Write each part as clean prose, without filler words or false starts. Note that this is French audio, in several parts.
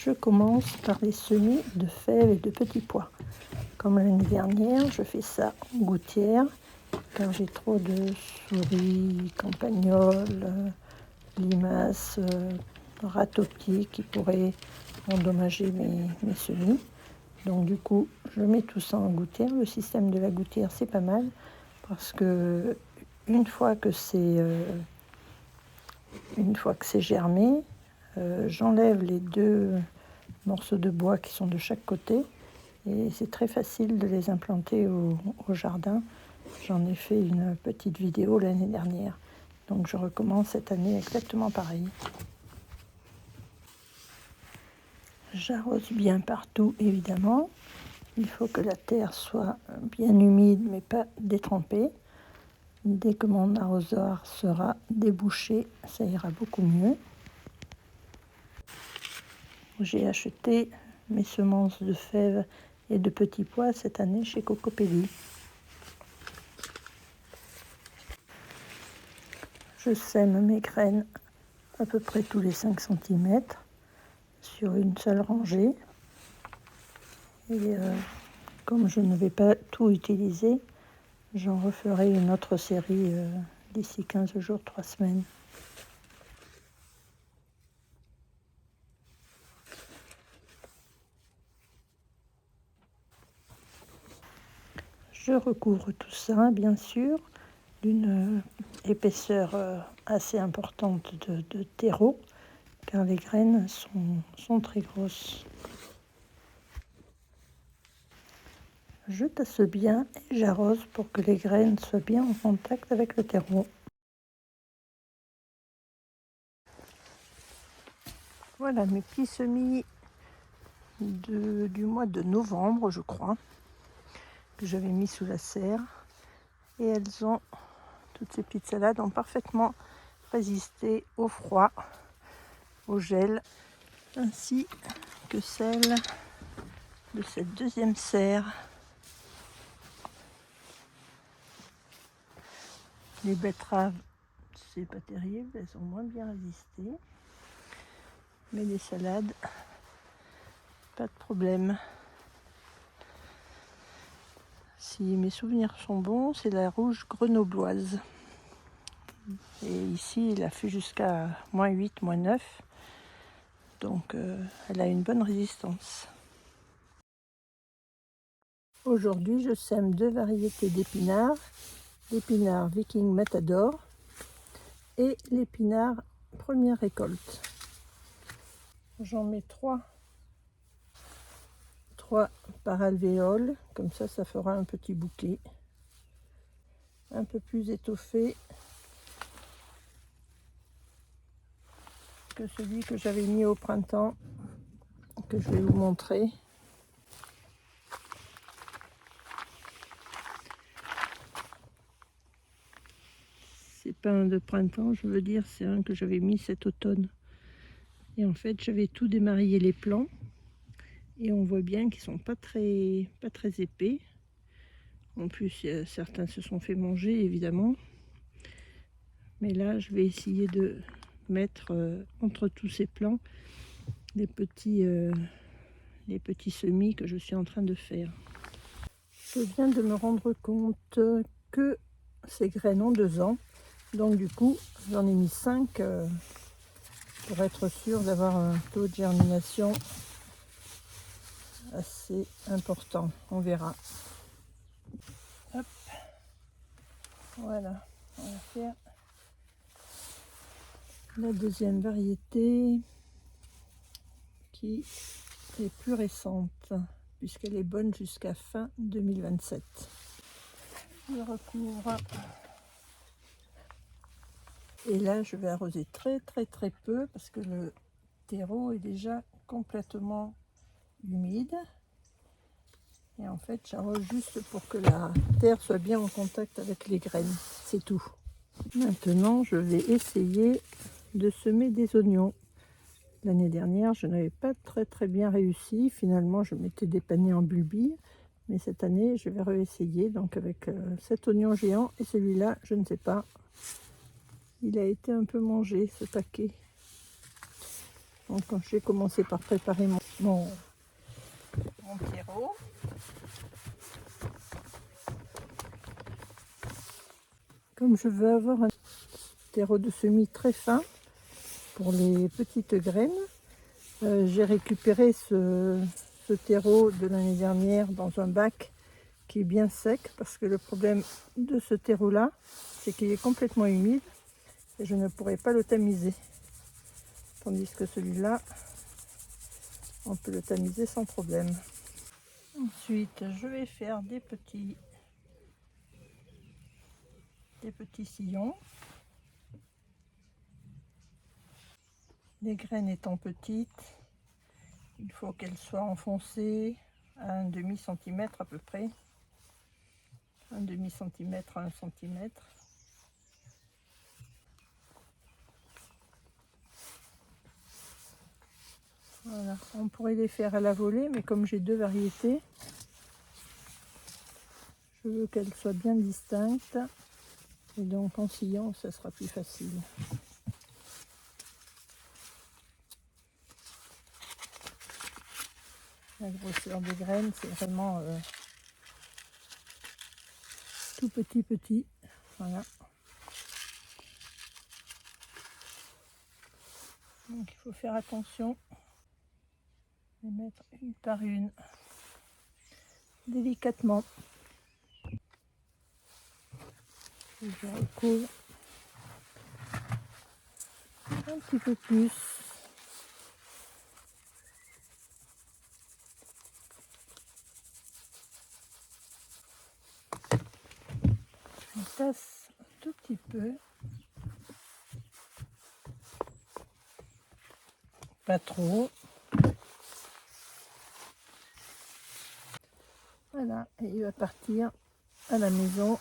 je commence par les semis de fèves et de petits pois. Comme l'année dernière, je fais ça en gouttière car j'ai trop de souris, campagnols, limaces, rats optiques qui pourraient endommager mes semis. Donc du coup, je mets tout ça en gouttière. Le système de la gouttière, c'est pas mal parce que une fois que c'est germé, j'enlève les deux morceaux de bois qui sont de chaque côté et c'est très facile de les implanter au jardin. J'en ai fait une petite vidéo l'année dernière, donc je recommence cette année exactement pareil. J'arrose bien partout évidemment. Il faut que la terre soit bien humide mais pas détrempée. Dès que mon arrosoir sera débouché, ça ira beaucoup mieux. J'ai acheté mes semences de fèves et de petits pois cette année chez Cocopelli. Je sème mes graines à peu près tous les 5 cm sur une seule rangée. Et comme je ne vais pas tout utiliser, j'en referai une autre série d'ici 15 jours, 3 semaines. Je recouvre tout ça, bien sûr, d'une épaisseur assez importante de terreau, car les graines sont très grosses. Je tasse bien et j'arrose pour que les graines soient bien en contact avec le terreau. Voilà mes petits semis du mois de novembre, je crois, que j'avais mis sous la serre. Et toutes ces petites salades ont parfaitement résisté au froid, au gel, ainsi que celle de cette deuxième serre. Les betteraves, c'est pas terrible, elles ont moins bien résisté. Mais les salades, pas de problème. Si mes souvenirs sont bons, c'est la rouge grenobloise. Et ici, il a fait jusqu'à -8, -9. Donc, elle a une bonne résistance. Aujourd'hui, je sème 2 variétés d'épinards. L'épinard Viking Matador et l'épinard première récolte. J'en mets 3 par alvéole, comme ça fera un petit bouquet un peu plus étoffé que celui que j'avais mis au printemps, que je vais vous montrer. C'est pas un de printemps, je veux dire, c'est un que j'avais mis cet automne. Et en fait, j'avais tout démarié les plants et on voit bien qu'ils sont pas très épais. En plus, certains se sont fait manger, évidemment. Mais là, je vais essayer de mettre entre tous ces plants les petits semis que je suis en train de faire. Je viens de me rendre compte que ces graines ont 2 ans. Donc du coup, j'en ai mis 5 pour être sûr d'avoir un taux de germination assez important. On verra. Hop. Voilà, on va faire la deuxième variété qui est plus récente puisqu'elle est bonne jusqu'à fin 2027. Je recouvre. Et là, je vais arroser très peu parce que le terreau est déjà complètement humide. Et en fait, j'arrose juste pour que la terre soit bien en contact avec les graines. C'est tout. Maintenant, je vais essayer de semer des oignons. L'année dernière, je n'avais pas très bien réussi. Finalement, je mettais des paniers en bulbille. Mais cette année, je vais réessayer. Donc avec cet oignon géant et celui-là, je ne sais pas. Il a été un peu mangé, ce paquet. Donc j'ai commencé par préparer mon terreau. Comme je veux avoir un terreau de semis très fin pour les petites graines, j'ai récupéré ce terreau de l'année dernière dans un bac qui est bien sec, parce que le problème de ce terreau là, c'est qu'il est complètement humide et je ne pourrais pas le tamiser. Tandis que celui-là, on peut le tamiser sans problème. Ensuite, je vais faire des petits sillons. Les graines étant petites, il faut qu'elles soient enfoncées à un demi-centimètre à peu près. Un demi-centimètre à 1 centimètre. Voilà, on pourrait les faire à la volée, mais comme j'ai deux variétés, je veux qu'elles soient bien distinctes. Et donc en sciant, ça sera plus facile. La grosseur des graines, c'est vraiment tout petit. Voilà. Donc il faut faire attention. Les mettre une par une, délicatement. Et je recouvre un petit peu plus. Je tasse un tout petit peu. Pas trop. Voilà, et il va partir à la maison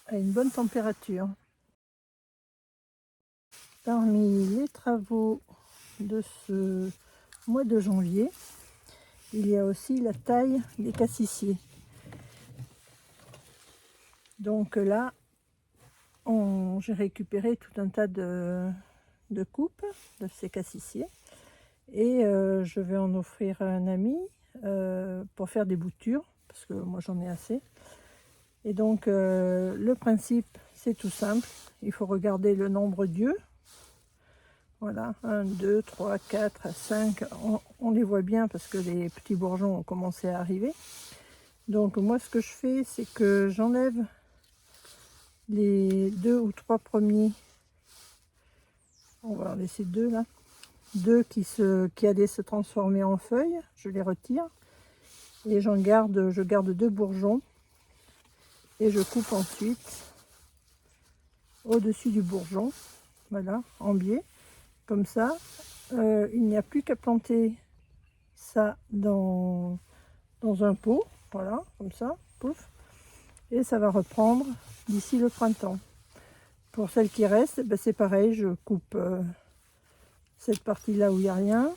à une bonne température. Parmi les travaux de ce mois de janvier, il y a aussi la taille des cassissiers. Donc là, j'ai récupéré tout un tas de coupes de ces cassissiers et je vais en offrir à un ami pour faire des boutures, parce que moi j'en ai assez. Et donc le principe, c'est tout simple, il faut regarder le nombre d'yeux. Voilà, 1, 2, 3, 4, 5, on les voit bien parce que les petits bourgeons ont commencé à arriver. Donc moi ce que je fais, c'est que j'enlève les 2 ou 3 premiers. On va en laisser 2 là. 2 qui allaient se transformer en feuilles, je les retire. Et je garde 2 bourgeons. Et je coupe ensuite au-dessus du bourgeon, voilà, en biais. Comme ça, il n'y a plus qu'à planter ça dans un pot, voilà, comme ça, pouf, et ça va reprendre d'ici le printemps. Pour celles qui restent, ben c'est pareil, je coupe cette partie-là où il n'y a rien,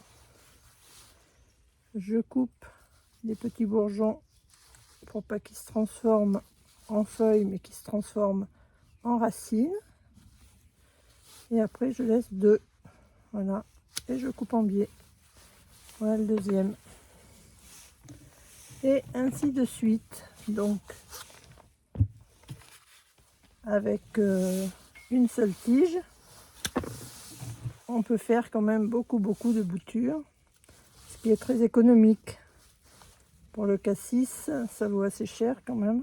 je coupe les petits bourgeons pour pas qu'ils se transforment en feuilles, mais qu'ils se transforment en racines, et après je laisse 2, voilà, et je coupe en biais. Voilà le deuxième. Et ainsi de suite. Donc, avec une seule tige, on peut faire quand même beaucoup de boutures, ce qui est très économique. Pour le cassis, ça vaut assez cher quand même.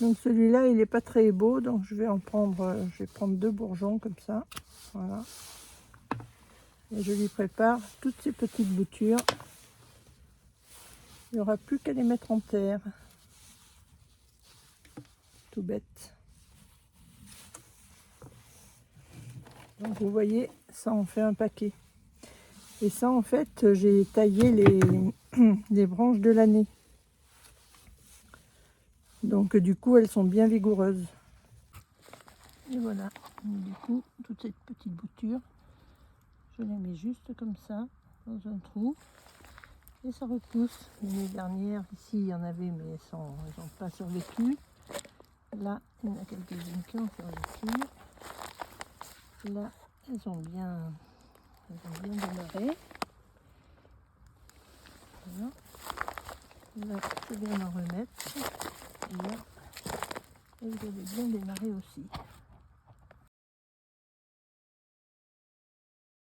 Donc celui-là, il n'est pas très beau, donc je vais prendre 2 bourgeons comme ça. Voilà. Et je lui prépare toutes ces petites boutures. Il n'y aura plus qu'à les mettre en terre. Tout bête. Donc vous voyez, ça en fait un paquet. Et ça, en fait, j'ai taillé les branches de l'année. Donc du coup, elles sont bien vigoureuses. Et voilà. Donc, du coup, toutes ces petites boutures, je les mets juste comme ça, dans un trou. Et ça repousse. L'année dernière, ici, il y en avait, mais elles n'ont pas survécu. Là, il y en a quelques-unes qui ont survécu. Là, elles ont bien Elles ont bien démarré. Voilà. Là, je viens d'en remettre. Et là, elles avaient bien démarré aussi.